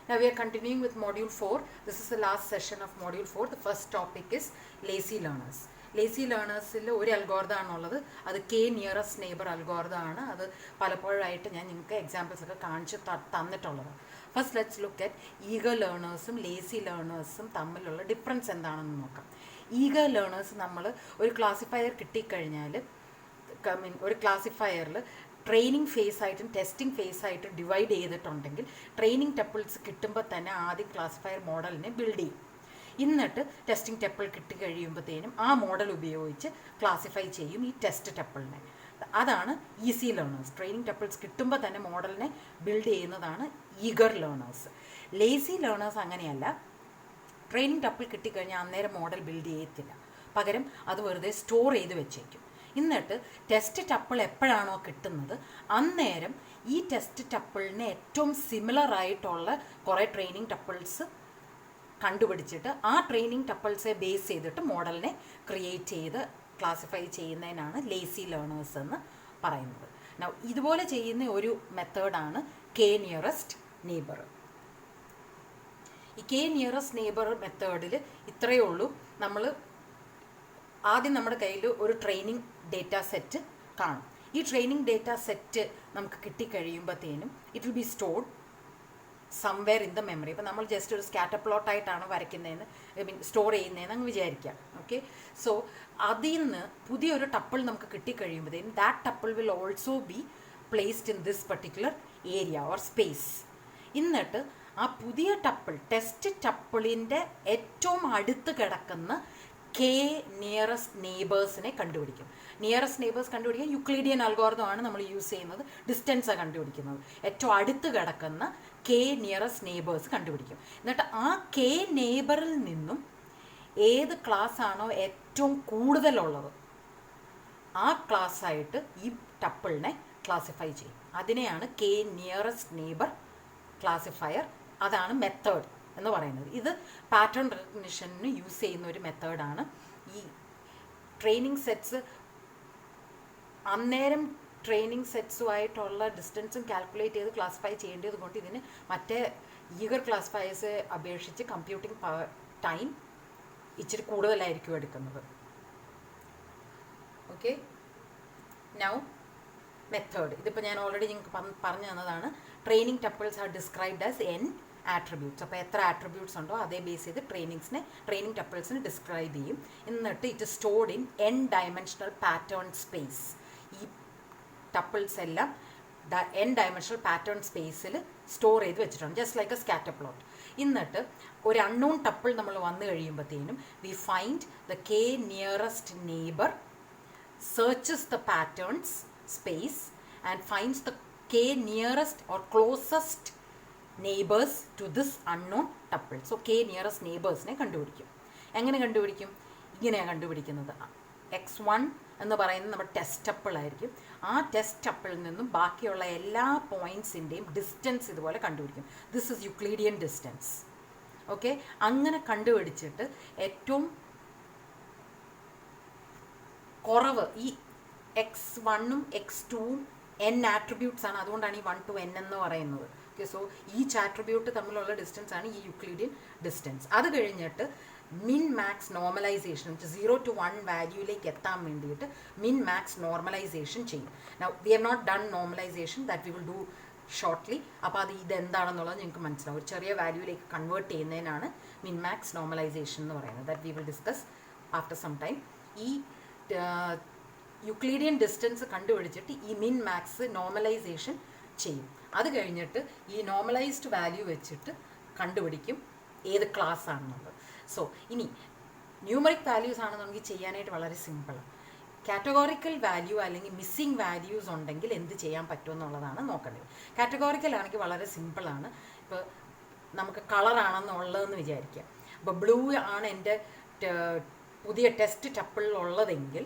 Now we are continuing with module 4. This is the last session of module 4. The first topic is lazy learners. Lazy learners ഒരു algorithm ആണുള്ളത്. അത് K nearest neighbour algorithm ആണ്. അത് പലപ്പോഴായിട്ട് ഞാൻ നിങ്ങൾക്ക് examples ഒക്കെ കാണിച്ച് തന്നിട്ടുള്ളത്. First let's look at eager ലേണേഴ്സും ലേസി ലേണേഴ്സും തമ്മിലുള്ള ഡിഫറൻസ് എന്താണെന്ന് നോക്കാം. ഈഗർ ലേണേഴ്സ് നമ്മൾ ഒരു ക്ലാസിഫയർ കിട്ടിക്കഴിഞ്ഞാൽ ഒരു ക്ലാസിഫയറിൽ ട്രെയിനിങ് ഫേസ് ആയിട്ടും ടെസ്റ്റിംഗ് ഫേസ് ആയിട്ടും ഡിവൈഡ് ചെയ്തിട്ടുണ്ടെങ്കിൽ ട്രെയിനിങ് ടെപ്പിൾസ് കിട്ടുമ്പോൾ തന്നെ ആദ്യം ക്ലാസിഫയർ മോഡലിനെ ബിൽഡ് ചെയ്യും. എന്നിട്ട് ടെസ്റ്റിംഗ് ടെപ്പിൾ കിട്ടിക്കഴിയുമ്പോഴത്തേനും ആ മോഡൽ ഉപയോഗിച്ച് ക്ലാസിഫൈ ചെയ്യും ഈ ടെസ്റ്റ് ടെപ്പിളിനെ. അതാണ് ഈസി ലേണേഴ്സ്. ട്രെയിനിങ് ടെപ്പിൾസ് കിട്ടുമ്പോൾ തന്നെ മോഡലിനെ ബിൽഡ് ചെയ്യുന്നതാണ് ഈഗർ ലേണേഴ്സ്. ലേസി ലേണേഴ്സ് അങ്ങനെയല്ല. ട്രെയിനിങ് ടെപ്പിൾ കിട്ടിക്കഴിഞ്ഞാൽ അന്നേരം മോഡൽ ബിൽഡ് ചെയ്യത്തില്ല. പകരം അത് വെറുതെ സ്റ്റോർ ചെയ്ത് വെച്ചേക്കും. എന്നിട്ട് ടെസ്റ്റ് ടപ്പിൾ എപ്പോഴാണോ കിട്ടുന്നത് അന്നേരം ഈ ടെസ്റ്റ് ടപ്പിളിന് ഏറ്റവും സിമിലർ ആയിട്ടുള്ള കുറേ ട്രെയിനിങ് ടപ്പിൾസ് കണ്ടുപിടിച്ചിട്ട് ആ ട്രെയിനിങ് ടപ്പിൾസെ ബേസ് ചെയ്തിട്ട് മോഡലിനെ ക്രിയേറ്റ് ചെയ്ത് ക്ലാസിഫൈ ചെയ്യുന്നതിനാണ് ലേസി ലേണേഴ്സ് എന്ന് പറയുന്നത്. ഇതുപോലെ ചെയ്യുന്ന ഒരു മെത്തേഡാണ് കെ നിയറസ്റ്റ് നെയ്ബർ. ഈ കെ നിയറസ്റ്റ് നെയ്ബർ മെത്തേഡിൽ ഇത്രയേ ഉള്ളൂ. നമ്മൾ ആദ്യം നമ്മുടെ കയ്യിൽ ഒരു ട്രെയിനിങ് ഡേറ്റ സെറ്റ് കാണും. ഈ ട്രെയിനിങ് ഡേറ്റ സെറ്റ് നമുക്ക് കിട്ടിക്കഴിയുമ്പോഴത്തേനും it will be stored somewhere in the memory. ഇപ്പം നമ്മൾ ജസ്റ്റ് ഒരു സ്കാറ്റർ പ്ലോട്ടായിട്ടാണ് വരയ്ക്കുന്നതെന്ന് സ്റ്റോർ ചെയ്യുന്നതെന്ന് അങ്ങ് വിചാരിക്കാം. ഓക്കെ, സോ അതിൽ നിന്ന് പുതിയൊരു ടപ്പിൾ നമുക്ക് കിട്ടിക്കഴിയുമ്പോഴത്തേനും that tuple will also be placed in this particular area or space. എന്നിട്ട് ആ പുതിയ ടപ്പിൾ ടെസ്റ്റ് ടപ്പിളിൻ്റെ ഏറ്റവും അടുത്ത് കിടക്കുന്ന കെ നിയറസ്റ്റ് നെയ്ബേഴ്സിനെ കണ്ടുപിടിക്കും. നിയറസ്റ്റ് നെയ്ബേഴ്സ് കണ്ടുപിടിക്കാൻ യുക്ലീഡിയൻ അൽഗോരിതമാണ് നമ്മൾ യൂസ് ചെയ്യുന്നത്. ഡിസ്റ്റൻസാണ് കണ്ടുപിടിക്കുന്നത്. ഏറ്റവും അടുത്ത് കിടക്കുന്ന കെ നിയറസ്റ്റ് നെയ്ബേഴ്സ് കണ്ടുപിടിക്കും. എന്നിട്ട് ആ കെ നെയ്ബറിൽ നിന്നും ഏത് ക്ലാസ് ആണോ ഏറ്റവും കൂടുതലുള്ളത് ആ ക്ലാസ്സായിട്ട് ഈ ടപ്പിളിനെ ക്ലാസിഫൈ ചെയ്യും. അതിനെയാണ് കെ നിയറസ്റ്റ് നെയ്ബർ ക്ലാസിഫയർ. അതാണ് മെത്തേഡ് എന്ന് പറയുന്നത്. ഇത് പാറ്റേൺ റെക്കഗ്നിഷന് യൂസ് ചെയ്യുന്ന ഒരു മെത്തേഡാണ്. ഈ ട്രെയിനിങ് സെറ്റ്സ് അന്നേരം ട്രെയിനിങ് സെറ്റ്സുമായിട്ടുള്ള ഡിസ്റ്റൻസും കാൽക്കുലേറ്റ് ചെയ്ത് ക്ലാസിഫൈ ചെയ്യേണ്ടത് കൊണ്ട് ഇതിന് മറ്റേ ഈഗർ ക്ലാസിഫയേഴ്സ് അപേക്ഷിച്ച് കമ്പ്യൂട്ടിംഗ് ടൈം ഇച്ചിരി കൂടുതലായിരിക്കും എടുക്കുന്നത്. Okay, now method. ഇതിപ്പോൾ ഞാൻ ഓൾറെഡി നിങ്ങൾക്ക് പറഞ്ഞു തന്നതാണ്. Training tuples R described as an attributes. അപ്പോൾ എത്ര ആട്രിബ്യൂട്ട്സ് ഉണ്ടോ അതേ ബേസ് ചെയ്ത് ട്രെയിനിങ് ടപ്പിൾസിനെ ഡിസ്ക്രൈബ് ചെയ്യും. എന്നിട്ട് it stored in N dimensional pattern space. ഈ ടപ്പിൾസ് എല്ലാം എൻ ഡയമെൻഷണൽ പാറ്റേൺ സ്പേസിൽ സ്റ്റോർ ചെയ്ത് വെച്ചിട്ടുണ്ട്, just like A scatter plot. എന്നിട്ട് ഒരു അൺനോൺ ടപ്പിൾ നമ്മൾ വന്നു കഴിയുമ്പോഴത്തേനും we find the K nearest neighbour, searches the patterns space and finds the k nearest or closest neighbors to this unknown tuple. So k nearest neighbors ne കണ്ടുപിടിക്കും. എങ്ങനെ കണ്ടുപിടിക്കും? ഇങ്ങനെയാണ് കണ്ടുപിടിക്കുന്നത്. x1 എന്ന് പറയുന്നത് നമ്മുടെ ടെസ്റ്റ് ടപ്പിൾ ആയിരിക്കും. ആ ടെസ്റ്റ് ടപ്പിളിൽ നിന്നും ബാക്കിയുള്ള എല്ലാ പോയിൻറ്റ്സിൻ്റെയും ഡിസ്റ്റൻസ് ഇതുപോലെ കണ്ടുപിടിക്കും. This is Euclidean distance. Okay, അങ്ങനെ കണ്ടുപിടിച്ചിട്ട് ഏറ്റവും കുറവ് ഈ x1ഉം x2ഉം n ആട്രിബ്യൂട്ട്സ് ആണ്. അതുകൊണ്ടാണ് ഈ 1 to n എന്ന് പറയുന്നത്. ഓക്കെ, സോ ഈച്ച് ആട്രിബ്യൂട്ട് തമ്മിലുള്ള ഡിസ്റ്റൻസ് ആണ് ഈ യുക്ലീഡിയൻ ഡിസ്റ്റൻസ്. അത് കഴിഞ്ഞിട്ട് മിൻ മാക്സ് നോർമലൈസേഷൻ 0 to 1 വാല്യൂയിലേക്ക് എത്താൻ വേണ്ടിയിട്ട് മിൻ മാക്സ് നോർമലൈസേഷൻ ചെയ്യും. Now we have not done normalization, that we will do shortly. അപ്പോൾ അത് ഇതെന്താണെന്നുള്ളത് നിങ്ങൾക്ക് മനസ്സിലാവും. ഒരു ചെറിയ വാല്യൂയിലേക്ക് കൺവേർട്ട് ചെയ്യുന്നതിനാണ് മിൻ മാക്സ് നോർമലൈസേഷൻ എന്ന് പറയുന്നത്. That we will discuss after some time. ഈ യുക്ലീഡിയൻ ഡിസ്റ്റൻസ് കണ്ടുപിടിച്ചിട്ട് ഈ മിൻ മാക്സ് നോർമലൈസേഷൻ ചെയ്യും. അത് കഴിഞ്ഞിട്ട് ഈ നോർമലൈസ്ഡ് വാല്യൂ വെച്ചിട്ട് കണ്ടുപിടിക്കും ഏത് ക്ലാസ് ആണെന്നുള്ളത്. സോ ഇനി ന്യൂമറിക് വാല്യൂസ് ആണെന്നുണ്ടെങ്കിൽ ചെയ്യാനായിട്ട് വളരെ സിമ്പിളാണ്. കാറ്റഗോറിക്കൽ വാല്യൂ അല്ലെങ്കിൽ മിസ്സിംഗ് വാല്യൂസ് ഉണ്ടെങ്കിൽ എന്ത് ചെയ്യാൻ പറ്റുമെന്നുള്ളതാണ് നോക്കേണ്ടത്. കാറ്റഗോറിക്കൽ ആണെങ്കിൽ വളരെ സിമ്പിളാണ്. ഇപ്പോൾ നമുക്ക് കളറാണെന്നുള്ളതെന്ന് വിചാരിക്കുക. ഇപ്പോൾ ബ്ലൂ ആണ് എൻ്റെ പുതിയ ടെസ്റ്റ് ടപ്പിളിലുള്ളതെങ്കിൽ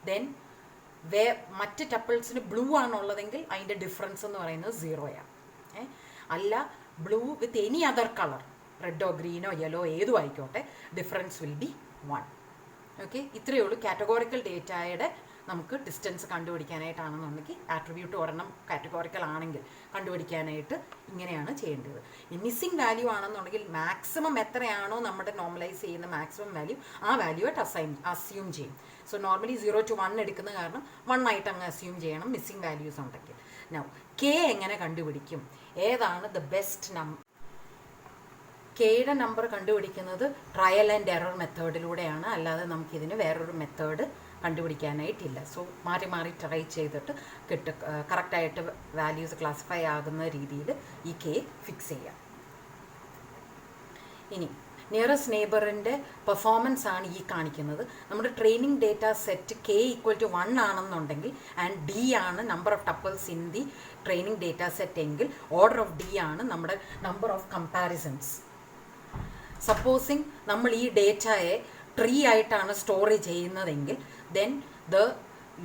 ദെൻ മറ്റ് ടപ്പിൾസിന് ബ്ലൂ ആണുള്ളതെങ്കിൽ അതിൻ്റെ ഡിഫറൻസ് എന്ന് പറയുന്നത് 0യാണ്. അല്ല blue with any other colour, റെഡോ ഗ്രീനോ യെല്ലോ ഏതും ആയിക്കോട്ടെ, ഡിഫറൻസ് വിൽ ബി 1. ഓക്കെ, ഇത്രയേ ഉള്ളൂ കാറ്റഗോറിക്കൽ ഡേറ്റയുടെ നമുക്ക് ഡിസ്റ്റൻസ് കണ്ടുപിടിക്കാനായിട്ടാണെന്നുണ്ടെങ്കിൽ ആട്രിബ്യൂട്ട് ഒരെണ്ണം കാറ്റഗോറിക്കൽ ആണെങ്കിൽ കണ്ടുപിടിക്കാനായിട്ട് ഇങ്ങനെയാണ് ചെയ്യേണ്ടത്. ഈ മിസ്സിംഗ് വാല്യൂ ആണെന്നുണ്ടെങ്കിൽ മാക്സിമം എത്രയാണോ നമ്മുടെ നോർമലൈസ് ചെയ്യുന്ന മാക്സിമം വാല്യൂ ആ വാല്യൂ ആയിട്ട് അസ്യൂം ചെയ്യും. സോ നോർമലി 0 to 1 എടുക്കുന്ന കാരണം 1 ആയിട്ട് അങ്ങ് അസ്യൂം ചെയ്യണം മിസ്സിംഗ് വാല്യൂസ് ഉണ്ടെങ്കിൽ. നൗ കെ എങ്ങനെ കണ്ടുപിടിക്കും? ഏതാണ് ദ ബെസ്റ്റ് നമ്പർ? കെയുടെ നമ്പർ കണ്ടുപിടിക്കുന്നത് ട്രയൽ ആൻഡ് എറർ മെത്തേഡിലൂടെയാണ്, അല്ലാതെ നമുക്കിതിന് വേറൊരു മെത്തേഡ് കണ്ടുപിടിക്കാനായിട്ടില്ല. സോ മാറി മാറി ട്രൈ ചെയ്തിട്ട് കറക്റ്റായിട്ട് വാല്യൂസ് ക്ലാസിഫൈ ആകുന്ന രീതിയിൽ ഈ കെ ഫിക്സ് ചെയ്യാം. ഇനി നിയറസ്റ്റ് നെയ്ബറിൻ്റെ പെർഫോമൻസ് ആണ് ഈ കാണിക്കുന്നത്. നമ്മുടെ training data set K equal to 1 ആണെന്നുണ്ടെങ്കിൽ ആൻഡ് ഡി ആണ് number of tuples in the training data set എങ്കിൽ ഓർഡർ ഓഫ് ഡി ആണ് നമ്മുടെ നമ്പർ ഓഫ് കമ്പാരിസൺസ്. സപ്പോസിങ് നമ്മൾ ഈ ഡേറ്റയെ ട്രീ ആയിട്ടാണ് സ്റ്റോർ ചെയ്യുന്നതെങ്കിൽ then the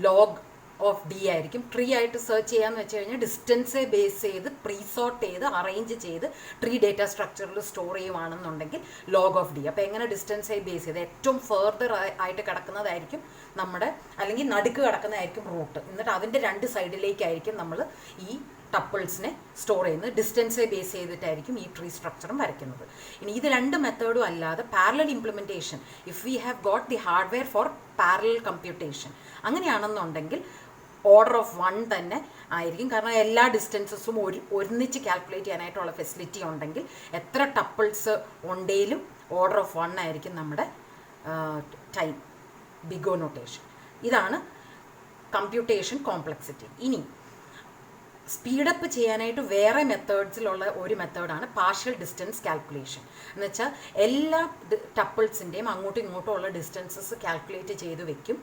log of D ആയിരിക്കും. ട്രീ ആയിട്ട് സെർച്ച് ചെയ്യാന്ന് വെച്ച് കഴിഞ്ഞാൽ ഡിസ്റ്റൻസെ ബേസ് ചെയ്ത് പ്രീസോർട്ട് ചെയ്ത് അറേഞ്ച് ചെയ്ത് ട്രീ ഡേറ്റ സ്ട്രക്ചറിൽ സ്റ്റോർ ചെയ്യുവാണെന്നുണ്ടെങ്കിൽ ലോഗ് ഓഫ് ഡി. അപ്പോൾ എങ്ങനെ ഡിസ്റ്റൻസെ ബേസ് ചെയ്ത് ഏറ്റവും ഫെർദർ ആയിട്ട് കിടക്കുന്നതായിരിക്കും നമ്മുടെ, അല്ലെങ്കിൽ നടുക്ക് കിടക്കുന്നതായിരിക്കും റൂട്ട്. എന്നിട്ട് അതിൻ്റെ 2 സൈഡിലേക്കായിരിക്കും നമ്മൾ ഈ ടപ്പിൾസിനെ സ്റ്റോർ ചെയ്യുന്നത്. ഡിസ്റ്റൻസെ ബേസ് ചെയ്തിട്ടായിരിക്കും ഈ ട്രീ സ്ട്രക്ചറും വരയ്ക്കുന്നത്. ഇനി ഇത് 2 മെത്തേഡും അല്ലാതെ parallel implementation, if we have got the hardware for parallel computation, അങ്ങനെയാണെന്നുണ്ടെങ്കിൽ ഓർഡർ ഓഫ് 1 തന്നെ ആയിരിക്കും. കാരണം എല്ലാ ഡിസ്റ്റൻസസും ഒന്നിച്ച് കാൽക്കുലേറ്റ് ചെയ്യാനായിട്ടുള്ള ഫെസിലിറ്റി ഉണ്ടെങ്കിൽ എത്ര ടപ്പിൾസ് ഉണ്ടെങ്കിലും ഓർഡർ ഓഫ് 1 ആയിരിക്കും നമ്മുടെ ടൈം ബിഗോ നൊട്ടേഷൻ. ഇതാണ് കമ്പ്യൂട്ടേഷൻ കോംപ്ലക്സിറ്റി. ഇനി സ്പീഡപ്പ് ചെയ്യാനായിട്ട് വേറെ മെത്തേഡ്സിലുള്ള ഒരു മെത്തേഡാണ് പാർഷ്യൽ ഡിസ്റ്റൻസ് കാൽക്കുലേഷൻ. എന്ന് വെച്ചാൽ എല്ലാ ടപ്പിൾസിൻ്റെയും അങ്ങോട്ടും ഇങ്ങോട്ടും ഉള്ള ഡിസ്റ്റൻസസ് കാൽക്കുലേറ്റ് ചെയ്ത് വെക്കും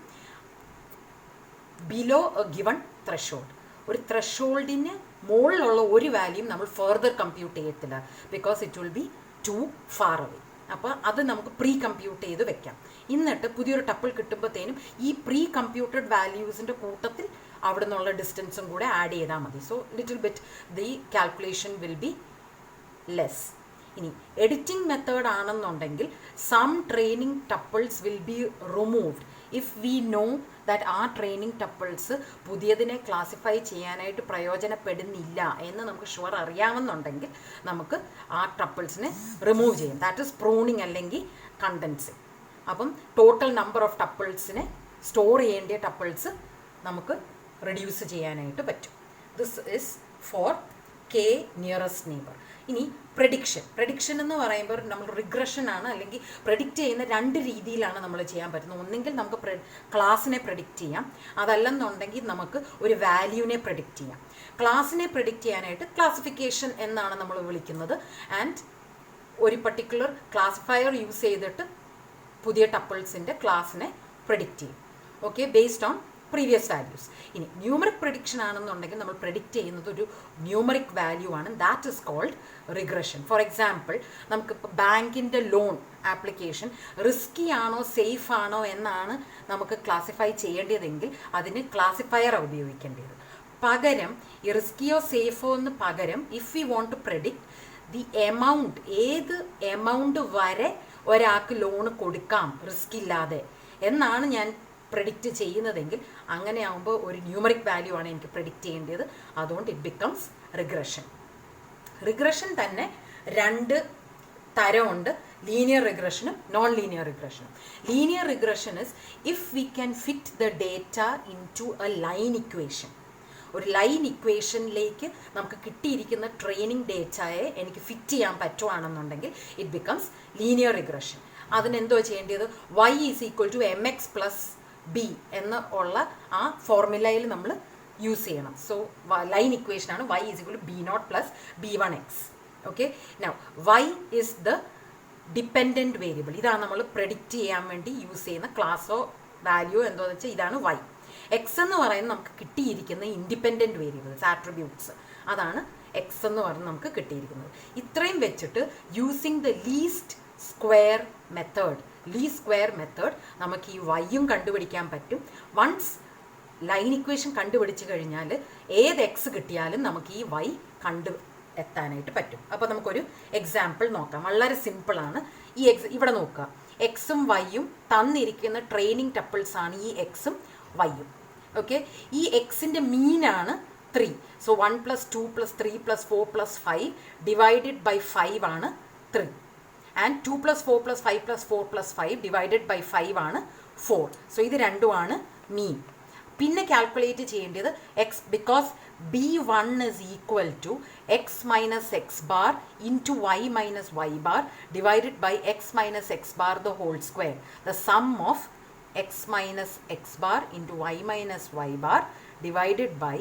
ബിലോ എ ഗിവൺ ത്രഷോൾഡ്. ഒരു ത്രഷോൾഡിന് മുകളിലുള്ള ഒരു വാല്യൂം നമ്മൾ ഫർദർ കമ്പ്യൂട്ട് ചെയ്യത്തില്ല, because it will B to far away. അപ്പോൾ അത് നമുക്ക് പ്രീ കമ്പ്യൂട്ട് ചെയ്ത് വെക്കാം. എന്നിട്ട് പുതിയൊരു ടപ്പിൾ കിട്ടുമ്പോഴത്തേനും ഈ പ്രീ കമ്പ്യൂട്ടഡ് വാല്യൂസിൻ്റെ കൂട്ടത്തിൽ അവിടെ നിന്നുള്ള ഡിസ്റ്റൻസും കൂടെ ആഡ് ചെയ്താൽ മതി. So little bit the calculation will be less. ഇനി എഡിറ്റിംഗ് മെത്തേഡ് ആണെന്നുണ്ടെങ്കിൽ some training tuples will be removed if we know that ആ ട്രെയിനിങ് ടപ്പിൾസ് പുതിയതിനെ ക്ലാസിഫൈ ചെയ്യാനായിട്ട് പ്രയോജനപ്പെടുന്നില്ല എന്ന് നമുക്ക് ഷുവർ അറിയാമെന്നുണ്ടെങ്കിൽ നമുക്ക് ആ ടപ്പിൾസിനെ റിമൂവ് ചെയ്യും. ദാറ്റ് ഈസ് പ്രൂണിങ് അല്ലെങ്കിൽ കണ്ടൻസിങ്. അപ്പം ടോട്ടൽ നമ്പർ ഓഫ് ടപ്പിൾസിനെ സ്റ്റോർ ചെയ്യേണ്ട ടപ്പിൾസ് നമുക്ക് റെഡ്യൂസ് ചെയ്യാനായിട്ട് പറ്റും. This is for K nearest neighbour. ഇനി പ്രഡിക്ഷൻ എന്ന് പറയുമ്പോൾ നമ്മൾ റിഗ്രഷൻ ആണ്, അല്ലെങ്കിൽ പ്രഡിക്റ്റ് ചെയ്യുന്ന 2 രീതിയിലാണ് നമ്മൾ ചെയ്യാൻ പറ്റുന്നത്. ഒന്നെങ്കിൽ നമുക്ക് ക്ലാസ്സിനെ പ്രഡിക്റ്റ് ചെയ്യാം, അതല്ലെന്നുണ്ടെങ്കിൽ നമുക്ക് ഒരു വാല്യൂവിനെ പ്രഡിക്റ്റ് ചെയ്യാം. ക്ലാസ്സിനെ പ്രഡിക്റ്റ് ചെയ്യാനായിട്ട് ക്ലാസിഫിക്കേഷൻ എന്നാണ് നമ്മൾ വിളിക്കുന്നത്. ആൻഡ് ഒരു പർട്ടിക്കുലർ ക്ലാസിഫയർ യൂസ് ചെയ്തിട്ട് പുതിയ ടപ്പിൾസിൻ്റെ ക്ലാസ്സിനെ പ്രഡിക്റ്റ് ചെയ്യും. Okay, based on previous values. ഇനി ന്യൂമറിക് പ്രഡിക്ഷൻ ആണെന്നുണ്ടെങ്കിൽ നമ്മൾ പ്രഡിക്റ്റ് ചെയ്യുന്നത് ഒരു ന്യൂമറിക് വാല്യൂ ആണ്. That is called regression. For example, നമുക്കിപ്പോൾ ബാങ്കിൻ്റെ ലോൺ ആപ്ലിക്കേഷൻ റിസ്കി ആണോ സേഫ് ആണോ എന്നാണ് നമുക്ക് ക്ലാസിഫൈ ചെയ്യേണ്ടതെങ്കിൽ അതിന് ക്ലാസിഫയർ ഉപയോഗിക്കേണ്ടത്. പകരം ഈ റിസ്കിയോ സേഫോ എന്ന് പകരം if you want to predict the amount, ഏത് എമൗണ്ട് വരെ ഒരാൾക്ക് ലോണ് കൊടുക്കാം റിസ്ക് ഇല്ലാതെ എന്നാണ് ഞാൻ പ്രഡിക്റ്റ് ചെയ്യുന്നതെങ്കിൽ അങ്ങനെ ആകുമ്പോൾ ഒരു ന്യൂമറിക് വാല്യൂ ആണ് എനിക്ക് പ്രഡിക്റ്റ് ചെയ്യേണ്ടത്. അതുകൊണ്ട് ഇറ്റ് ബിക്കംസ് റിഗ്രഷൻ. റിഗ്രഷൻ തന്നെ 2 തരമുണ്ട്, ലീനിയർ റിഗ്രഷനും നോൺ ലീനിയർ റിഗ്രഷനും. Linear regression is if we can fit the data into a line equation. ഒരു ലൈൻ ഇക്വേഷനിലേക്ക് നമുക്ക് കിട്ടിയിരിക്കുന്ന ട്രെയിനിങ് ഡേറ്റയെ എനിക്ക് ഫിറ്റ് ചെയ്യാൻ പറ്റുവാണെന്നുണ്ടെങ്കിൽ ഇറ്റ് ബിക്കംസ് ലീനിയർ റിഗ്രഷൻ. അതിനെന്തോ ചെയ്യേണ്ടത്, y is equal to mx plus B എന്ന് ഉള്ള ആ ഫോർമുലയിൽ നമ്മൾ യൂസ് ചെയ്യണം. സോ ലൈൻ ഇക്വേഷനാണ് y is equal to b0 plus b1x. Okay, now y is the dependent variable. ഇതാണ് നമ്മൾ പ്രെഡിക്റ്റ് ചെയ്യാൻ വേണ്ടി യൂസ് ചെയ്യുന്ന ക്ലാസ്സോ വാല്യൂ എന്തോന്ന് വെച്ചാൽ ഇതാണ് y. എക്സ് എന്ന് പറയുന്നത് നമുക്ക് കിട്ടിയിരിക്കുന്ന ഇൻഡിപെൻഡൻറ്റ് വേരിയബിൾസ്, ആട്രിബ്യൂട്ട്സ്, അതാണ് എക്സ് എന്ന് പറഞ്ഞ് നമുക്ക് കിട്ടിയിരിക്കുന്നത്. ഇത്രയും വെച്ചിട്ട് using the least square method നമുക്ക് ഈ വൈയും കണ്ടുപിടിക്കാൻ പറ്റും. വൺസ് ലൈൻ ഇക്വേഷൻ കണ്ടുപിടിച്ച് കഴിഞ്ഞാൽ ഏത് എക്സ് കിട്ടിയാലും നമുക്ക് ഈ വൈ എത്താനായിട്ട് പറ്റും. അപ്പോൾ നമുക്കൊരു എക്സാമ്പിൾ നോക്കാം. വളരെ സിമ്പിളാണ്. ഈ ഇവിടെ നോക്കുക, എക്സും വൈയും തന്നിരിക്കുന്ന ട്രെയിനിങ് ടപ്പിൾസ് ആണ് ഈ എക്സും വൈയും. ഓക്കെ, ഈ എക്സിൻ്റെ മീനാണ് 3. സോ 1 + 2 + 3 + 4 + 5 ഡിവൈഡഡ് ബൈ 5 ആണ് 3. ആൻഡ് 2 + 4 + 5 + 4 + 5 ഡിവൈഡഡ് ബൈ 5 ആണ് 4. സോ ഇത് രണ്ടുമാണ് മീൻ. പിന്നെ കാൽക്കുലേറ്റ് ചെയ്യേണ്ടത് X, because B1 is equal to x minus x bar into y minus y bar divided by x minus x bar the whole square. The sum of x minus x bar into y minus y bar divided by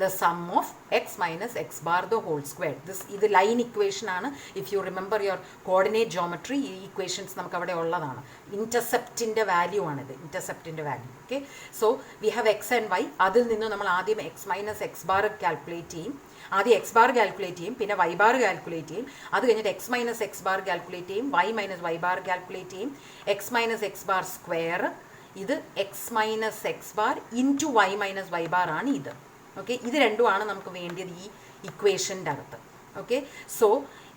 the sum of x minus x bar the whole square. This is the line equation ആണ്. If you remember your coordinate geometry, ഈ equations നമുക്ക് അവിടെ ഉള്ളതാണ്. ഇൻ്റർസെപ്റ്റിൻ്റെ value ആണിത്, ഇൻ്റർസെപ്റ്റിൻ്റെ value. Okay, so we have X and Y. അതിൽ നിന്ന് നമ്മൾ ആദ്യം X minus X bar calculate ചെയ്യും. ആദ്യം എക്സ് ബാർ കാൽക്കുലേറ്റ് ചെയ്യും, പിന്നെ വൈ ബാർ കാൽക്കുലേറ്റ് ചെയ്യും. അത് കഴിഞ്ഞിട്ട് X minus X bar calculate ചെയ്യും, Y minus Y bar calculate ചെയ്യും. X minus X bar square, ഇത് X minus X bar into Y minus Y bar ആണ് ഇത്. ഓക്കെ, ഇത് രണ്ടുമാണ് നമുക്ക് വേണ്ടിയത് ഈ ഇക്വേഷൻ്റെ അകത്ത്. ഓക്കെ, സോ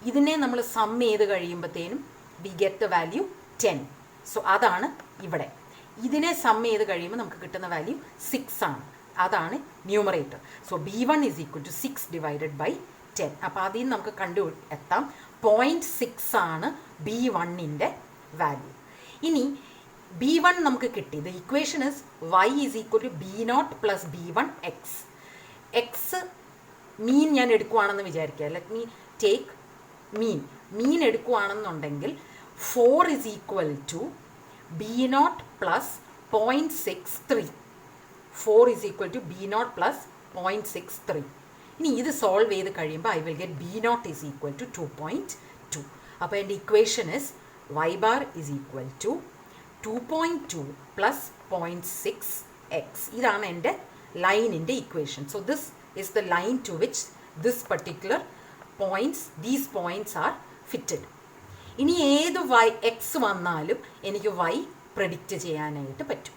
ഇതിനെ നമ്മൾ സം ചെയ്ത് കഴിയുമ്പോഴത്തേനും we get the value 10. So അതാണ് ഇവിടെ. ഇതിനെ സം ചെയ്ത് കഴിയുമ്പോൾ നമുക്ക് കിട്ടുന്ന വാല്യൂ 6 ആണ്. അതാണ് numerator. So B1 is equal to 6 divided by 10. അപ്പോൾ അതിൽ നിന്ന് നമുക്ക് കണ്ടു എത്താം 0.6 ആണ് B1ൻ്റെ വാല്യൂ. ഇനി B1 നമുക്ക് കിട്ടി. The equation is y is equal to B0 plus B1 x. X mean ഞാൻ എടുക്കുവാണെന്ന് വിചാരിക്കുക. ലെറ്റ് മീ ടേക്ക് മീൻ എടുക്കുവാണെന്നുണ്ടെങ്കിൽ 4 is equal to B0 plus 0.63. 4 is equal to B0 plus 0.63. ഇനി ഇത് സോൾവ് ചെയ്ത് കഴിയുമ്പോൾ I will get B0 is equal to 2.2. അപ്പോൾ എൻ്റെ equation is y bar is equal to 2.2 plus 0.6x. ഇതാണ് എൻ്റെ ലൈനിൻ്റെ equation. So this is the line to which this particular points, these points are fitted. ഇനി ഏത് X വന്നാലും എനിക്ക് Y predict ചെയ്യാനായിട്ട് പറ്റും.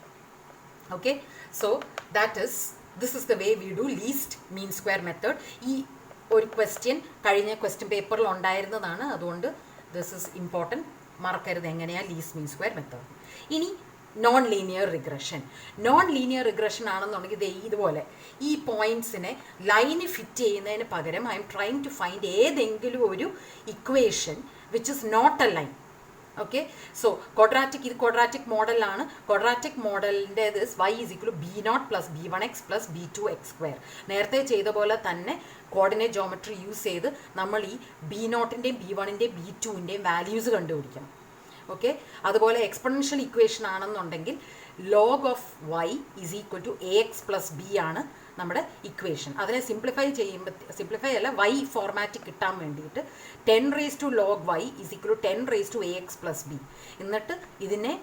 Okay, so this is the way we do least mean square method. ഈ ഒരു ക്വസ്റ്റ്യൻ കഴിഞ്ഞ question പേപ്പറിൽ ഉണ്ടായിരുന്നതാണ്, അതുകൊണ്ട് ദിസ് ഇസ് ഇമ്പോർട്ടൻറ്റ്, മറക്കരുത് എങ്ങനെയാണ് ലീസ്റ്റ് മീൻ സ്ക്വയർ മെത്തേഡ്. ഇനി നോൺ ലീനിയർ റിഗ്രഷൻ ആണെന്നുണ്ടെങ്കിൽ ഇതുപോലെ ഈ പോയിൻറ്റ്സിനെ ലൈന് ഫിറ്റ് ചെയ്യുന്നതിന് പകരം I'm trying to find ഏതെങ്കിലും ഒരു equation which is not a line. Okay, so ഇത് ക്വാഡ്രാറ്റിക് മോഡലാണ്. ക്വാഡ്രാറ്റിക് മോഡലിൻ്റെ y is equal to B0 plus B1x plus B2x². നേരത്തെ ചെയ്ത പോലെ തന്നെ കോർഡിനേറ്റ് ജോമെട്രി യൂസ് ചെയ്ത് നമ്മൾ ഈ B0ൻ്റെയും B1ൻ്റെയും B2ൻ്റെയും വാല്യൂസ് കണ്ടുപിടിക്കണം. ഓക്കെ, അതുപോലെ എക്സ്പൊണൻഷ്യൽ ഇക്വേഷൻ ആണെന്നുണ്ടെങ്കിൽ log of y is equal to ax plus b ആണ് നമ്മുടെ ഇക്വേഷൻ. അതിനെ സിംപ്ലിഫൈ അല്ല, y ഫോർമാറ്റ് കിട്ടാൻ വേണ്ടിയിട്ട് 10 raised to log y is equal to 10 raised to ax plus b. എന്നിട്ട് ഇതിനെ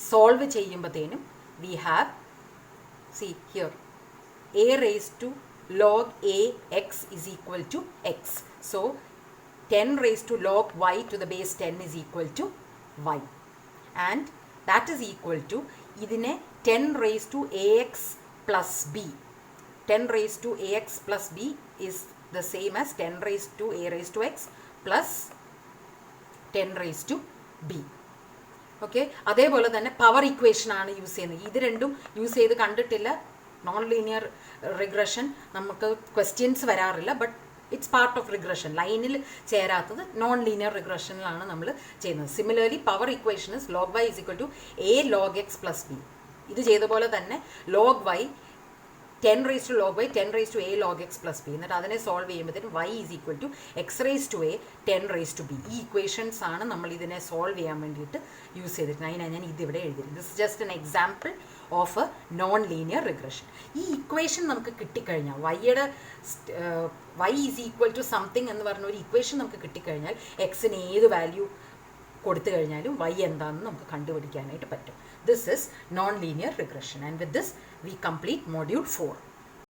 സോൾവ് ചെയ്യുമ്പോഴത്തേനും we have see here a raised to log ax is equal to x. So 10 raised to log y to the base 10 is equal to y, and that is equal to ഇതിനെ 10 raised to ax plus b. 10 raised to ax plus b is the same as 10 raised to a raised to x plus 10 raised to b. Okay, അതേപോലെ തന്നെ power equation ആണ് use ചെയ്യുന്നത്. ഇത് രണ്ടും use ചെയ്ത് കണ്ടിട്ടില്ല. Non linear regression നമുക്ക് questions വരാറില്ല, but it's part of regression. ലൈനിൽ ചേരാത്തത് നോൺ ലീനിയർ റിഗ്രഷനിലാണ് നമ്മൾ ചെയ്യുന്നത്. Similarly power equation is log y is equal to a log x plus b. ഇത് ചെയ്ത പോലെ തന്നെ log y 10 raised to log y 10 raised to a log x plus b. എന്നിട്ട് അതിനെ solve ചെയ്യുമ്പോഴത്തേനും y is equal to x raised to a 10 raised to b. ഈ equations ആണ് നമ്മൾ ഇതിനെ സോൾവ് ചെയ്യാൻ വേണ്ടിയിട്ട് യൂസ് ചെയ്തിട്ടുണ്ട്. അതിനാണ് ഞാൻ ഇതിവിടെ എഴുതിയത്. This just an example of a non linear regression. ഈ ഇക്വേഷൻ നമുക്ക് കിട്ടിക്കഴിഞ്ഞാൽ y is equal to something എന്ന് പറഞ്ഞ ഒരു ഇക്വേഷൻ നമുക്ക് കിട്ടിക്കഴിഞ്ഞാൽ എക്സിന് ഏത് വാല്യൂ കൊടുത്തു കഴിഞ്ഞാലും y എന്താണെന്ന് നമുക്ക് കണ്ടുപിടിക്കാനായിട്ട് പറ്റും. This is non-linear regression, and with this we complete module 4.